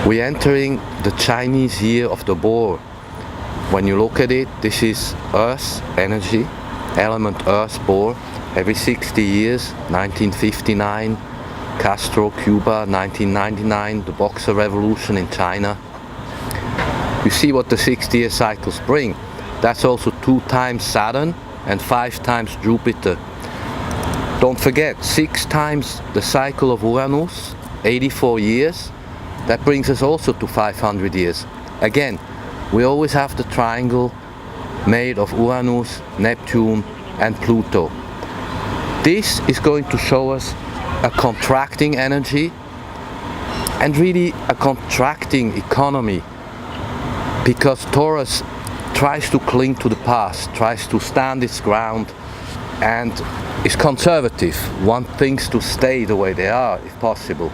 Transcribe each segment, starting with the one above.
We're entering the Chinese year of the boar. When you look at it, this is Earth energy, element Earth boar. Every 60 years, 1959, Castro, Cuba, 1999, the Boxer Revolution in China. You see what the 60-year cycles bring. That's also 2 times Saturn and 5 times Jupiter. Don't forget, 6 times the cycle of Uranus, 84 years. That brings us also to 500 years. Again, we always have the triangle made of Uranus, Neptune and Pluto. This is going to show us a contracting energy and really a contracting economy, because Taurus tries to cling to the past, tries to stand its ground and is conservative, wants things to stay the way they are if possible.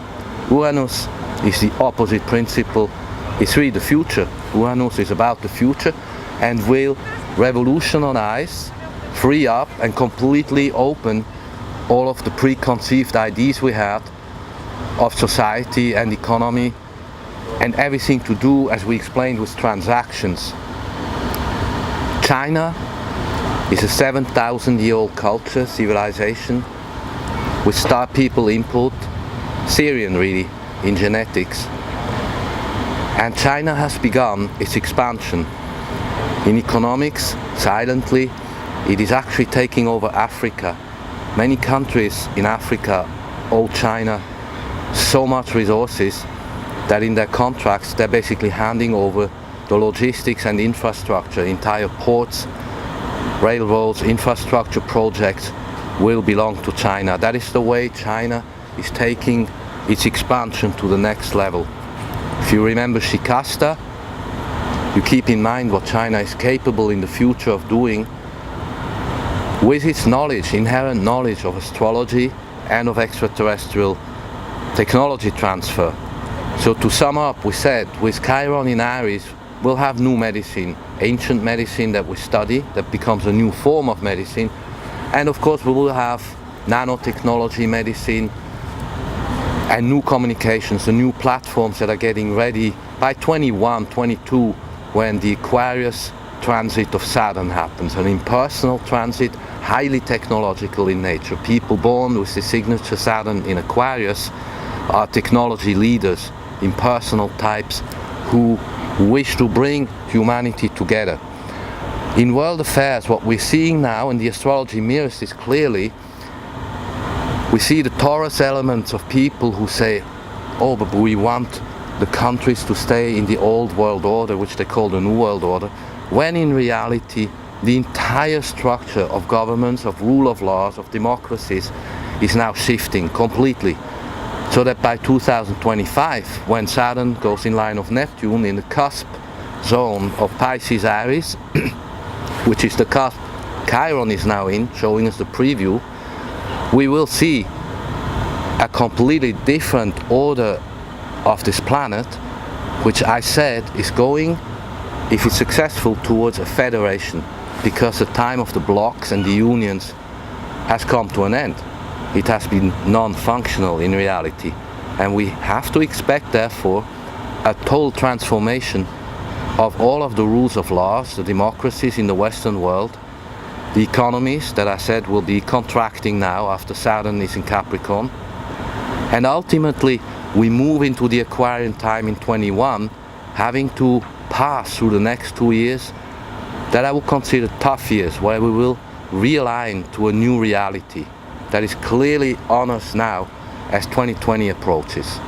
Uranus is the opposite principle. It's really the future. Uranus is about the future and will revolutionize, free up and completely open all of the preconceived ideas we had of society and economy and everything to do, as we explained, with transactions. China is a 7,000-year-old culture, civilization, with star people input, Syrian really, in genetics. And China has begun its expansion. In economics, silently, it is actually taking over Africa. Many countries in Africa owe China so much resources that in their contracts they're basically handing over the logistics and infrastructure. Entire ports, railroads, infrastructure projects will belong to China. That is the way China is taking its expansion to the next level. If you remember Shikasta, you keep in mind what China is capable in the future of doing with its knowledge, inherent knowledge of astrology and of extraterrestrial technology transfer. So to sum up, we said with Chiron in Aries, we'll have new medicine, ancient medicine that we study, that becomes a new form of medicine. And of course we will have nanotechnology medicine and new communications, the new platforms that are getting ready by 21, 22, when the Aquarius transit of Saturn happens, an impersonal transit, highly technological in nature. People born with the signature Saturn in Aquarius are technology leaders, impersonal types who wish to bring humanity together. In world affairs, what we're seeing now, and the astrology mirrors this clearly, we see the Taurus elements of people who say, oh, but we want the countries to stay in the old world order, which they call the new world order, when in reality the entire structure of governments, of rule of laws, of democracies is now shifting completely. So that by 2025, when Saturn goes in line of Neptune in the cusp zone of Pisces Aries, which is the cusp Chiron is now in, showing us the preview, we will see a completely different order of this planet, which I said is going, if it's successful, towards a federation, because the time of the blocks and the unions has come to an end. It has been non-functional in reality, and we have to expect therefore a total transformation of all of the rules of laws, the democracies in the Western world, the economies that I said will be contracting now after Saturn is in Capricorn, and ultimately we move into the Aquarian time in 21, having to pass through the next 2 years that I would consider tough years, where we will realign to a new reality that is clearly on us now as 2020 approaches.